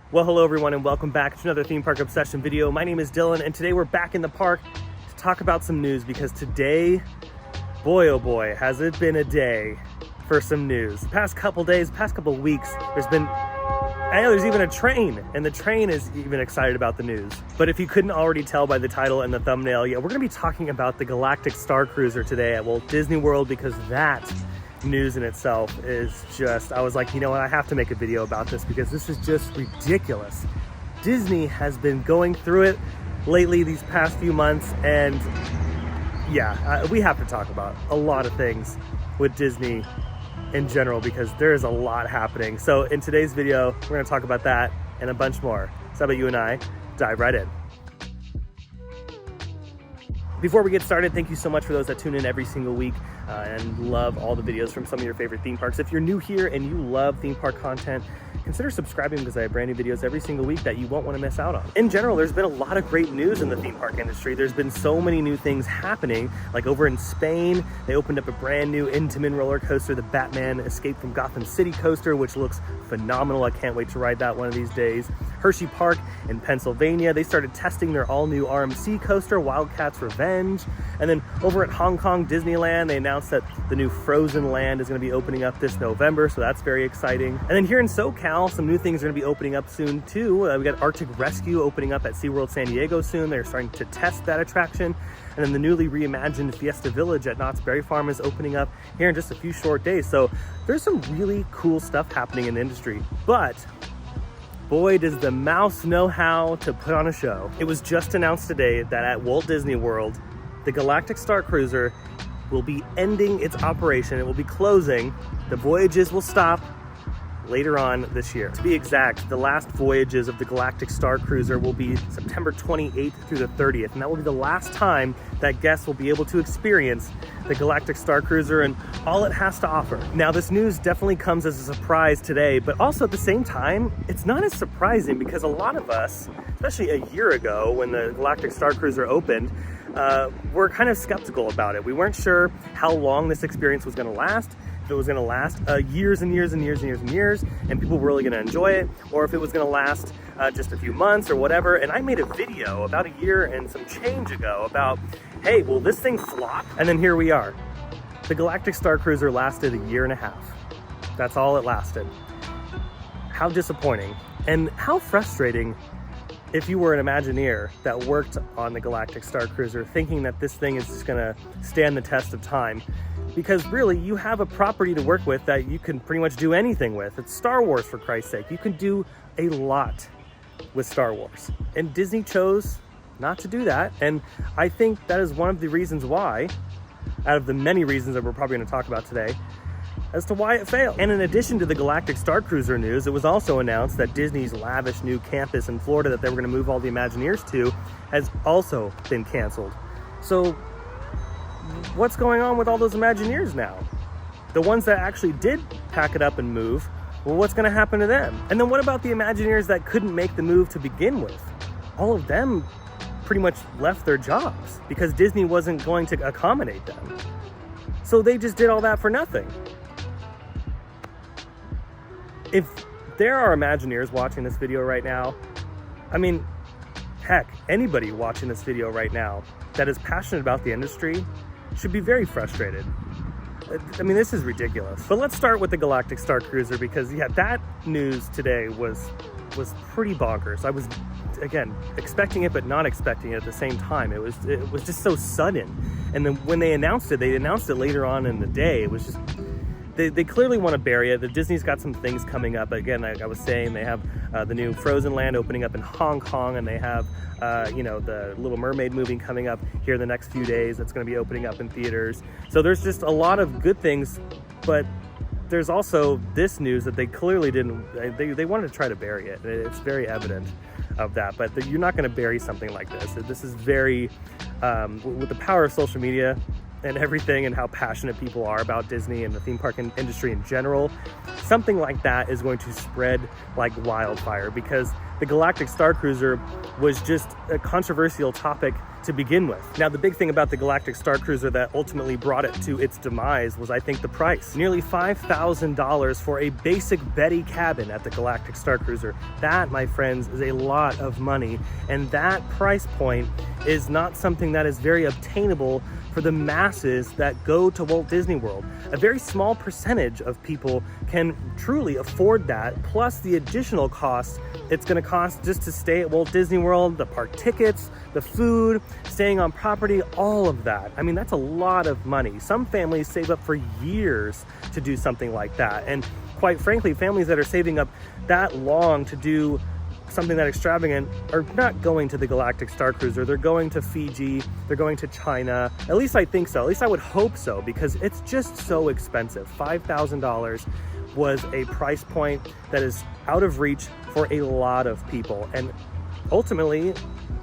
Well, hello everyone and welcome back to another Theme Park Obsession video. My name is Dylan and today we're back in the park to talk about some news because today, boy oh boy, has it been a day for some news. The past couple days, past couple weeks, there's even a train, and the train is even excited about the news. But if you couldn't already tell by the title and the thumbnail, yeah, we're gonna be talking about the Galactic Starcruiser today at Walt Disney World because that news in itself is just, I was like, you know what, I have to make a video about this because this is just ridiculous. Disney has been going through it lately these past few months, and yeah, we have to talk about a lot of things with Disney in general because there is a lot happening. So in today's video, we're going to talk about that and a bunch more. So how about you and I dive right in. Before we get started, thank you so much for those that tune in every single week and love all the videos from some of your favorite theme parks. If you're new here and you love theme park content, consider subscribing because I have brand new videos every single week that you won't want to miss out on. In general, there's been a lot of great news in the theme park industry. There's been so many new things happening. Like over in Spain, they opened up a brand new Intamin roller coaster, the Batman Escape from Gotham City coaster, which looks phenomenal. I can't wait to ride that one of these days. Hershey Park in Pennsylvania, they started testing their all-new RMC coaster, Wildcats Revenge. And then over at Hong Kong Disneyland, they announced that the new Frozen Land is going to be opening up this November, so that's very exciting. And then here in SoCal, some new things are going to be opening up soon too. We got Arctic Rescue opening up at SeaWorld San Diego soon. They're starting to test that attraction. And then the newly reimagined Fiesta Village at Knott's Berry Farm is opening up here in just a few short days. So there's some really cool stuff happening in the industry. But boy, does the mouse know how to put on a show. It was just announced today that at Walt Disney World, the Galactic Starcruiser will be ending its operation. It will be closing. The voyages will stop later on this year. To be exact, the last voyages of the Galactic Starcruiser will be September 28th through the 30th, and that will be the last time that guests will be able to experience the Galactic Starcruiser and all it has to offer. Now, this news definitely comes as a surprise today, but also at the same time, it's not as surprising because a lot of us, especially a year ago when the Galactic Starcruiser opened, were kind of skeptical about it. We weren't sure how long this experience was going to last, if it was going to last years and years and years and years and years, and people were really going to enjoy it, or if it was going to last just a few months or whatever. And I made a video about a year and some change ago about, hey, will this thing flop? And then here we are. The Galactic Starcruiser lasted a year and a half. That's all it lasted. How disappointing and how frustrating if you were an Imagineer that worked on the Galactic Starcruiser thinking that this thing is just gonna stand the test of time. Because really, you have a property to work with that you can pretty much do anything with. It's Star Wars, for Christ's sake. You can do a lot with Star Wars. And Disney chose not to do that. And I think that is one of the reasons why, out of the many reasons that we're probably gonna talk about today, as to why it failed. And in addition to the Galactic Starcruiser news, it was also announced that Disney's lavish new campus in Florida that they were gonna move all the Imagineers to has also been canceled. So what's going on with all those Imagineers now? The ones that actually did pack it up and move, well, what's gonna happen to them? And then what about the Imagineers that couldn't make the move to begin with? All of them pretty much left their jobs because Disney wasn't going to accommodate them. So they just did all that for nothing. If there are Imagineers watching this video right now, I mean, heck, anybody watching this video right now that is passionate about the industry should be very frustrated. I mean, this is ridiculous. But let's start with the Galactic Starcruiser because, yeah, that news today was pretty bonkers. I was, again, expecting it but not expecting it at the same time. It was just so sudden. And then when they announced it later on in the day. It was just, they clearly want to bury it. The Disney's got some things coming up. Again, like I was saying, they have the new Frozen Land opening up in Hong Kong, and they have the Little Mermaid movie coming up here in the next few days. That's going to be opening up in theaters. So there's just a lot of good things, but there's also this news that they clearly didn't. They wanted to try to bury it. It's very evident of that. But you're not going to bury something like this. This is very with the power of social media and everything and how passionate people are about Disney and the theme park industry in general, something like that is going to spread like wildfire because the Galactic Starcruiser was just a controversial topic to begin with. Now, the big thing about the Galactic Starcruiser that ultimately brought it to its demise was, I think, the price. Nearly $5,000 for a basic Betty cabin at the Galactic Starcruiser. That, my friends, is a lot of money, and that price point is not something that is very obtainable for the masses that go to Walt Disney World. A very small percentage of people can truly afford that, plus the additional costs it's gonna cost just to stay at Walt Disney World, the park tickets, the food, staying on property, all of that. I mean, that's a lot of money. Some families save up for years to do something like that. And quite frankly, families that are saving up that long to do something that extravagant are not going to the Galactic Starcruiser. They're going to Fiji, they're going to China. At least I think so. At least I would hope so, because it's just so expensive. $5,000 was a price point that is out of reach for a lot of people, and ultimately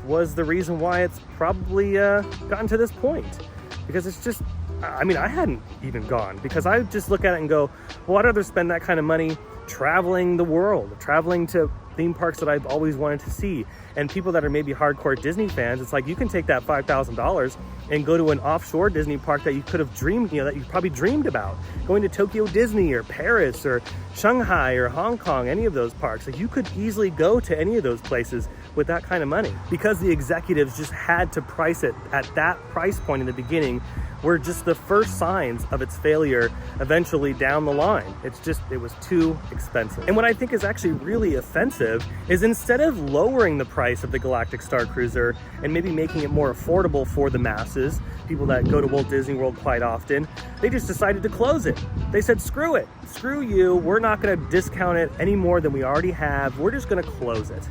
was the reason why it's probably gotten to this point. Because it's just, I mean, I hadn't even gone, because I just look at it and go, well, I'd rather spend that kind of money traveling the world, traveling to theme parks that I've always wanted to see. And people that are maybe hardcore Disney fans, it's like, you can take that $5,000 and go to an offshore Disney park that you could have dreamed, you know, that you probably dreamed about. Going to Tokyo Disney or Paris or Shanghai or Hong Kong, any of those parks. Like, you could easily go to any of those places with that kind of money, because the executives just had to price it at that price point in the beginning, were just the first signs of its failure eventually down the line. It was too expensive. And what I think is actually really offensive is, instead of lowering the price of the Galactic Starcruiser and maybe making it more affordable for the masses, people that go to Walt Disney World quite often, they just decided to close it. They said, screw it, screw you, we're not gonna discount it any more than we already have, we're just gonna close it.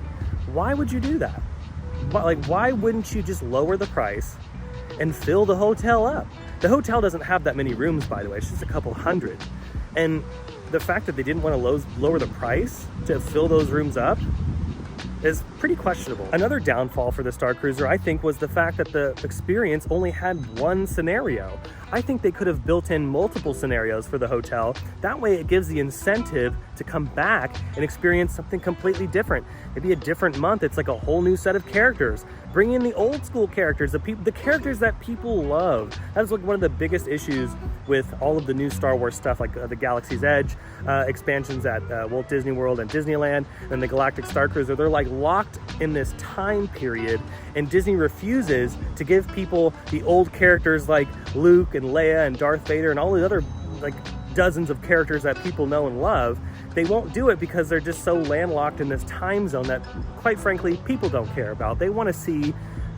Why would you do that? Why wouldn't you just lower the price and fill the hotel up? The hotel doesn't have that many rooms, by the way, it's just a couple hundred. And the fact that they didn't want to lower the price to fill those rooms up is pretty questionable. Another downfall for the Starcruiser, I think, was the fact that the experience only had one scenario. I think they could have built in multiple scenarios for the hotel. That way it gives the incentive to come back and experience something completely different. Maybe a different month, it's like a whole new set of characters. Bring in the old school characters, the characters that people love. That is like one of the biggest issues with all of the new Star Wars stuff, like the Galaxy's Edge expansions at Walt Disney World and Disneyland, and the Galactic Starcruiser. They're like locked in this time period, and Disney refuses to give people the old characters like Luke and Leia and Darth Vader and all the other like dozens of characters that people know and love. They won't do it because they're just so landlocked in this time zone that, quite frankly, people don't care about. They want to see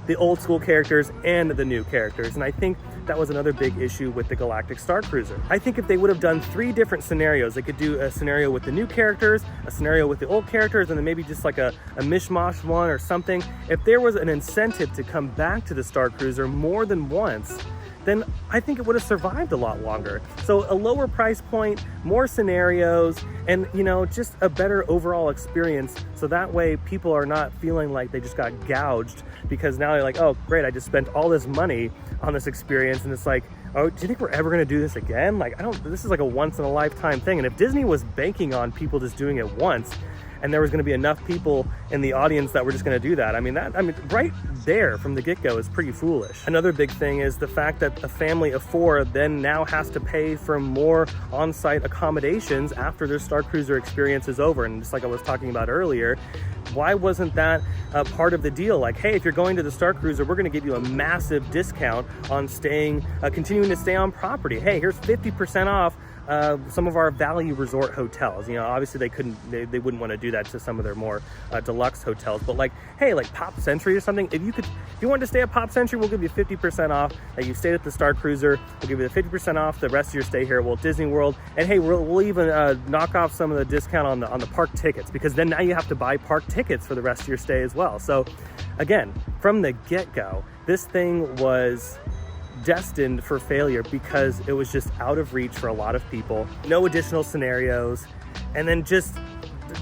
the old school characters and the new characters. And I think that was another big issue with the Galactic Starcruiser. I think if they would have done 3 different scenarios, they could do a scenario with the new characters, a scenario with the old characters, and then maybe just like a mishmash one or something. If there was an incentive to come back to the Starcruiser more than once, then I think it would have survived a lot longer. So a lower price point, more scenarios, and just a better overall experience. So that way people are not feeling like they just got gouged, because now they're like, oh great, I just spent all this money on this experience, and it's like, oh, do you think we're ever gonna do this again? Like, this is like a once in a lifetime thing. And if Disney was banking on people just doing it once, and there was going to be enough people in the audience that were just going to do that, I mean, right there from the get-go is pretty foolish. Another big thing is the fact that a family of 4 then now has to pay for more on-site accommodations after their Starcruiser experience is over. And just like I was talking about earlier, why wasn't that part of the deal? Like, hey, if you're going to the Starcruiser, we're going to give you a massive discount on continuing to stay on property. Hey, here's 50% off some of our value resort hotels. Obviously they wouldn't want to do that to some of their more deluxe hotels, but like, hey, like Pop Century or something, if you wanted to stay at Pop Century, we'll give you 50% off. That you stayed at the Starcruiser, we'll give you the 50% off the rest of your stay here at Walt Disney World. And hey, we'll even knock off some of the discount on the park tickets, because then now you have to buy park tickets for the rest of your stay as well. So again, from the get-go, this thing was destined for failure because it was just out of reach for a lot of people. No additional scenarios, and then just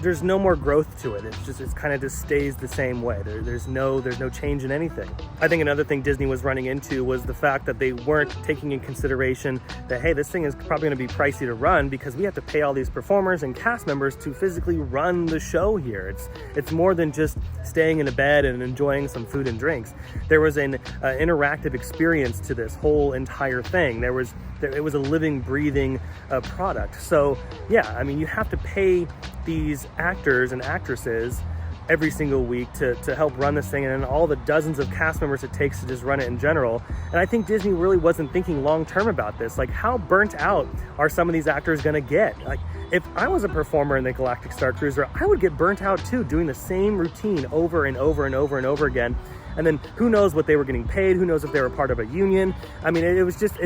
there's no more growth to it. It's kind of just stays the same way. There's no change in anything. I think another thing Disney was running into was the fact that they weren't taking in consideration that, hey, this thing is probably going to be pricey to run because we have to pay all these performers and cast members to physically run the show here. It's more than just staying in a bed and enjoying some food and drinks. There was an interactive experience to this whole entire thing. It was a living, breathing product. So yeah, I mean, you have to pay these actors and actresses every single week to help run this thing, and all the dozens of cast members it takes to just run it in general. And I think Disney really wasn't thinking long term about this. Like, how burnt out are some of these actors gonna get? Like, if I was a performer in the Galactic Starcruiser, I would get burnt out too, doing the same routine over and over and over and over again. And then who knows what they were getting paid, who knows if they were part of a union. I mean, it was just,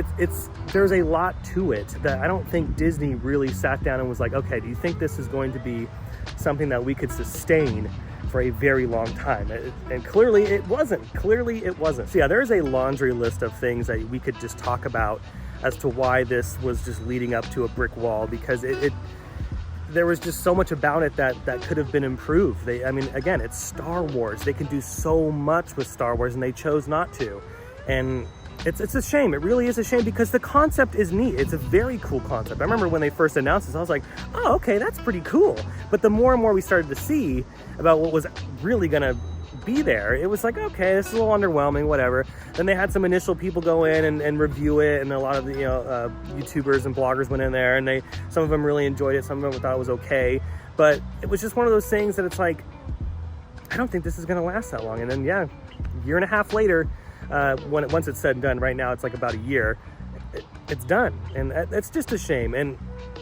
there's a lot to it that I don't think Disney really sat down and was like, okay, do you think this is going to be something that we could sustain for a very long time? And clearly it wasn't. So yeah, there's a laundry list of things that we could just talk about as to why this was just leading up to a brick wall, because there was just so much about it that could have been improved. I mean, again, it's Star Wars. They can do so much with Star Wars, and they chose not to. And it's a shame. It really is a shame, because the concept is neat. It's a very cool concept. I remember when they first announced this, I was like, oh, okay, that's pretty cool. But the more and more we started to see about what was really gonna be there, it was like, okay, this is a little underwhelming, whatever. Then they had some initial people go in and review it, and a lot of the YouTubers and bloggers went in there, and some of them really enjoyed it, some of them thought it was okay. But it was just one of those things that it's like, I don't think this is gonna last that long. And then yeah, a year and a half later, once it's said and done, right now it's like about a year, it's done. And it's just a shame. And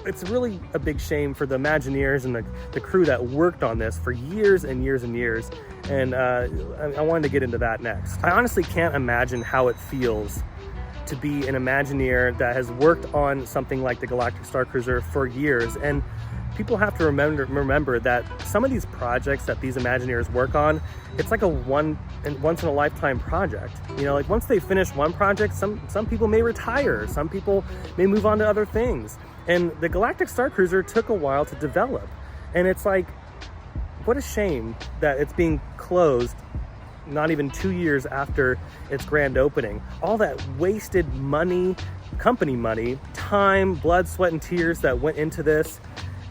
it's really a big shame for the Imagineers and the crew that worked on this for years and years and years. And I wanted to get into that next. I honestly can't imagine how it feels to be an Imagineer that has worked on something like the Galactic Starcruiser for years. And people have to remember that some of these projects that these Imagineers work on, it's like a once in a lifetime project. You know, like once they finish one project, some people may retire, some people may move on to other things. And the Galactic Starcruiser took a while to develop. And it's like, what a shame that it's being closed not even 2 years after its grand opening. All that wasted money, company money, time, blood, sweat, and tears that went into this,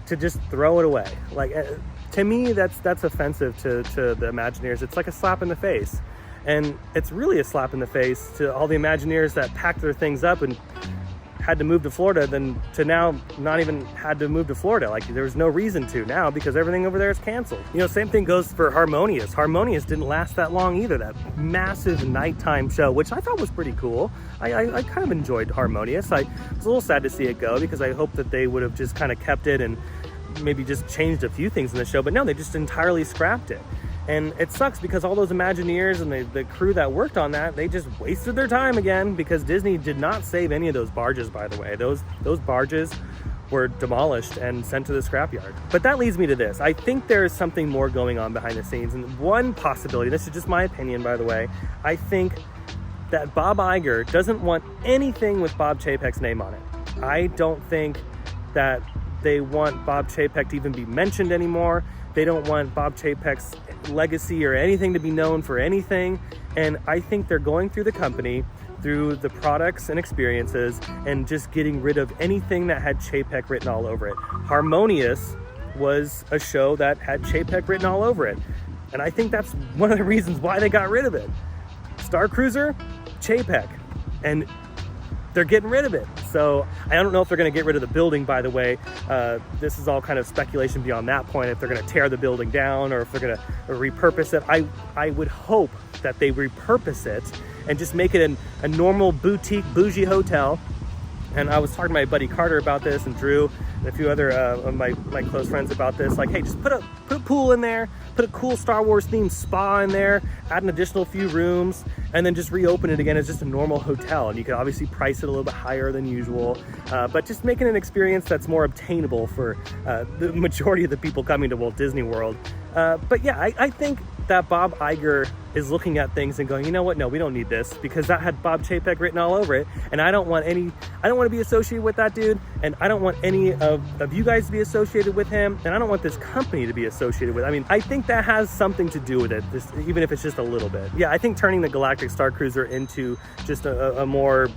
to just throw it away. Like, to me, that's offensive to the Imagineers. It's like a slap in the face. And it's really a slap in the face to all the Imagineers that packed their things up and had to move to Florida, than to now not even had to move to Florida. Like, there was no reason to now, because everything over there is canceled. You know, same thing goes for Harmonious. Harmonious didn't last that long either. That massive nighttime show, which I thought was pretty cool. I kind of enjoyed Harmonious. I was a little sad to see it go, because I hoped that they would have just kind of kept it and maybe just changed a few things in the show, but no, they just entirely scrapped it. And it sucks, because all those Imagineers and the crew that worked on that, they just wasted their time again, because Disney did not save any of those barges, by the way. Those barges were demolished and sent to the scrapyard. But that leads me to this. I think there is something more going on behind the scenes. And one possibility, this is just my opinion, by the way, I think that Bob Iger doesn't want anything with Bob Chapek's name on it. I don't think that they want Bob Chapek to even be mentioned anymore. They don't want Bob Chapek's legacy or anything to be known for anything. And I think they're going through the company, through the products and experiences, and just getting rid of anything that had Chapek written all over it. Harmonious was a show that had Chapek written all over it. And I think that's one of the reasons why they got rid of it. Starcruiser, Chapek. And they're getting rid of it. So I don't know if they're going to get rid of the building, by the way. This is all kind of speculation beyond that point, if they're going to tear the building down or if they're going to repurpose it. I would hope that they repurpose it and just make it a normal boutique bougie hotel. And I was talking to my buddy Carter about this, and Drew and a few other of my close friends about this. Like, hey, just put a pool in there, put a cool Star Wars themed spa in there, add an additional few rooms, and then just reopen it again as just a normal hotel. And you could obviously price it a little bit higher than usual, but just making an experience that's more obtainable for the majority of the people coming to Walt Disney World. But yeah, I think that Bob Iger is looking at things and going, you know what, no, we don't need this, because that had Bob Chapek written all over it, and I don't want to be associated with that dude, and I don't want any of you guys to be associated with him, and I don't want this company to be associated with. I mean, I think that has something to do with it, even if it's just a little bit. Yeah, I think turning the Galactic Starcruiser into just a more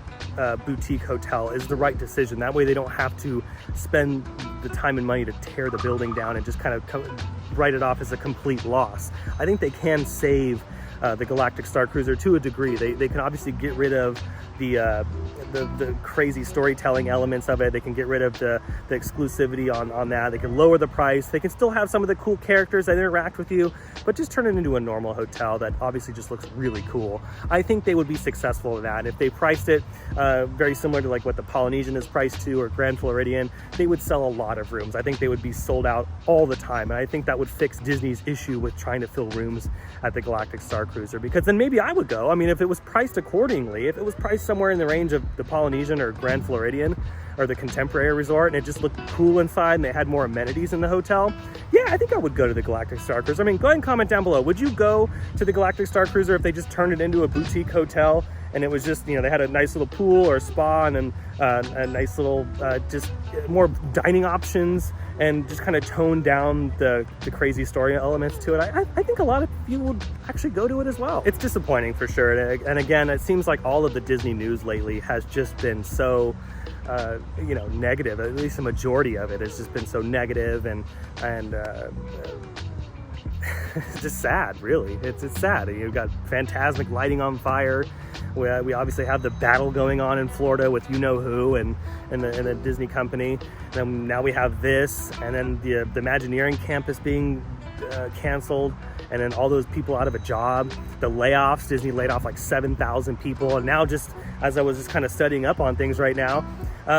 boutique hotel is the right decision. That way they don't have to spend the time and money to tear the building down and just kind of write it off as a complete loss. I think they can save the Galactic Starcruiser to a degree. They can obviously get rid of the crazy storytelling elements of it. They can get rid of the exclusivity on that. They can lower the price. They can still have some of the cool characters that interact with you, but just turn it into a normal hotel that obviously just looks really cool. I think they would be successful in that. And if they priced it very similar to like what the Polynesian is priced to, or Grand Floridian, they would sell a lot of rooms. I think they would be sold out all the time. And I think that would fix Disney's issue with trying to fill rooms at the Galactic Starcruiser, because then maybe I would go. I mean, if it was priced accordingly, if it was priced somewhere in the range of the Polynesian or Grand Floridian or the Contemporary Resort, and it just looked cool inside and they had more amenities in the hotel, yeah, I think I would go to the Galactic Starcruiser. I mean, go ahead and comment down below. Would you go to the Galactic Starcruiser if they just turned it into a boutique hotel and it was just, you know, they had a nice little pool or a spa and then a nice little just more dining options, and just kind of tone down the crazy story elements to it? I think a lot of you would actually go to it as well. It's disappointing for sure. And again, it seems like all of the Disney news lately has just been so, you know, negative. At least the majority of it has just been so negative and it's just sad, really. It's sad. You've got Fantasmic lighting on fire. We obviously have the battle going on in Florida with you-know-who and the Disney company. And then now we have this, and then the Imagineering campus being canceled, and then all those people out of a job, the layoffs. Disney laid off like 7,000 people, and now, just as I was just kind of studying up on things right now,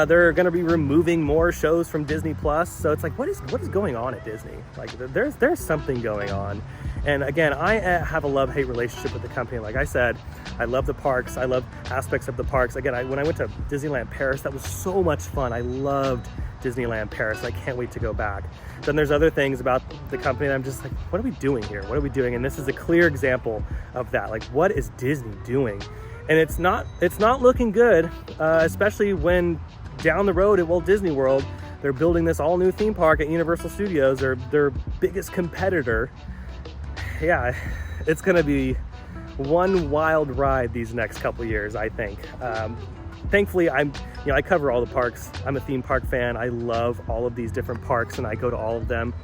they're going to be removing more shows from Disney Plus. So it's like, what is going on at Disney? Like, there's something going on. And again, I have a love-hate relationship with the company. Like I said, I love the parks. I love aspects of the parks. Again, when I went to Disneyland Paris, that was so much fun. I loved Disneyland Paris. I can't wait to go back. Then there's other things about the company that I'm just like, what are we doing here? What are we doing? And this is a clear example of that. Like, what is Disney doing? And it's not looking good, especially when down the road at Walt Disney World, they're building this all new theme park at Universal Studios, their biggest competitor. Yeah, it's gonna be one wild ride these next couple years, I think. Thankfully, I cover all the parks. I'm a theme park fan. I love all of these different parks and I go to all of them.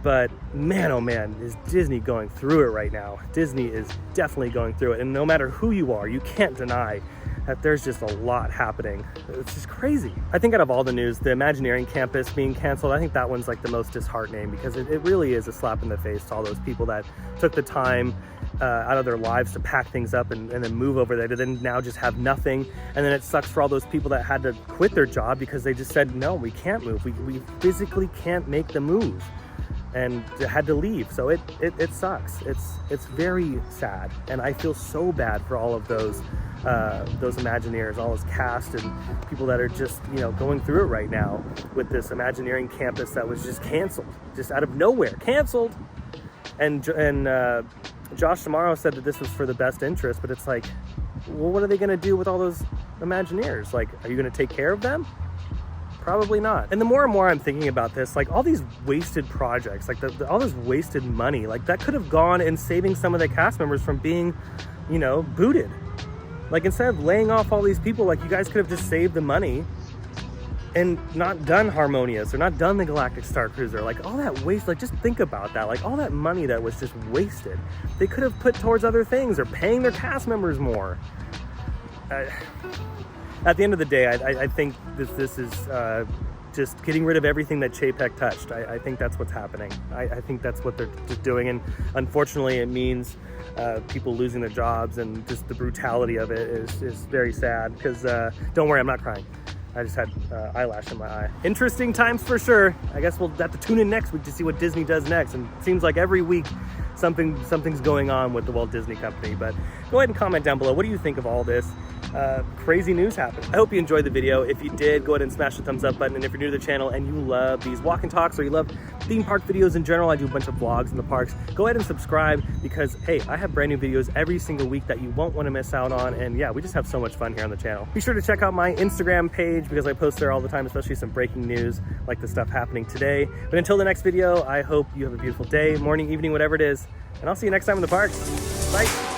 But man, oh man, is Disney going through it right now. Disney is definitely going through it. And no matter who you are, you can't deny that there's just a lot happening. It's just crazy. I think out of all the news, the Imagineering campus being canceled, I think that one's like the most disheartening, because it really is a slap in the face to all those people that took the time out of their lives to pack things up and then move over there, to then now just have nothing. And then it sucks for all those people that had to quit their job because they just said, no, we can't move. We physically can't make the move, and had to leave. So it sucks. It's very sad, and I feel so bad for all of those Imagineers, all those cast and people that are just, you know, going through it right now with this Imagineering campus that was just canceled, just out of nowhere, canceled. And Josh Tomorrow said that this was for the best interest, but it's like, well, what are they going to do with all those Imagineers? Like, are you going to take care of them? Probably not. And the more and more I'm thinking about this, like, all these wasted projects, like all this wasted money, like that could have gone in saving some of the cast members from being, you know, booted. Like, instead of laying off all these people, like, you guys could have just saved the money and not done Harmonious or not done the Galactic Starcruiser. Like, all that waste, like, just think about that. Like, all that money that was just wasted, they could have put towards other things, or paying their cast members more. At the end of the day, I think this is just getting rid of everything that Chapek touched. I think that's what's happening. I think that's what they're just doing. And unfortunately, it means people losing their jobs, and just the brutality of it is very sad. Because don't worry, I'm not crying. I just had eyelash in my eye. Interesting times for sure. I guess we'll have to tune in next week to see what Disney does next. And it seems like every week something's going on with the Walt Disney Company. But go ahead and comment down below. What do you think of all this? crazy news happened. I hope you enjoyed the video. If you did, go ahead and smash the thumbs up button. And if you're new to the channel and you love these walk and talks, or you love theme park videos in general, I do a bunch of vlogs in the parks, go ahead and subscribe, because hey, I have brand new videos every single week that you won't want to miss out on. And yeah, we just have so much fun here on the channel. Be sure to check out my Instagram page, because I post there all the time, especially some breaking news like the stuff happening today. But until the next video, I hope you have a beautiful day, morning, evening, whatever it is, and I'll see you next time in the parks. Bye.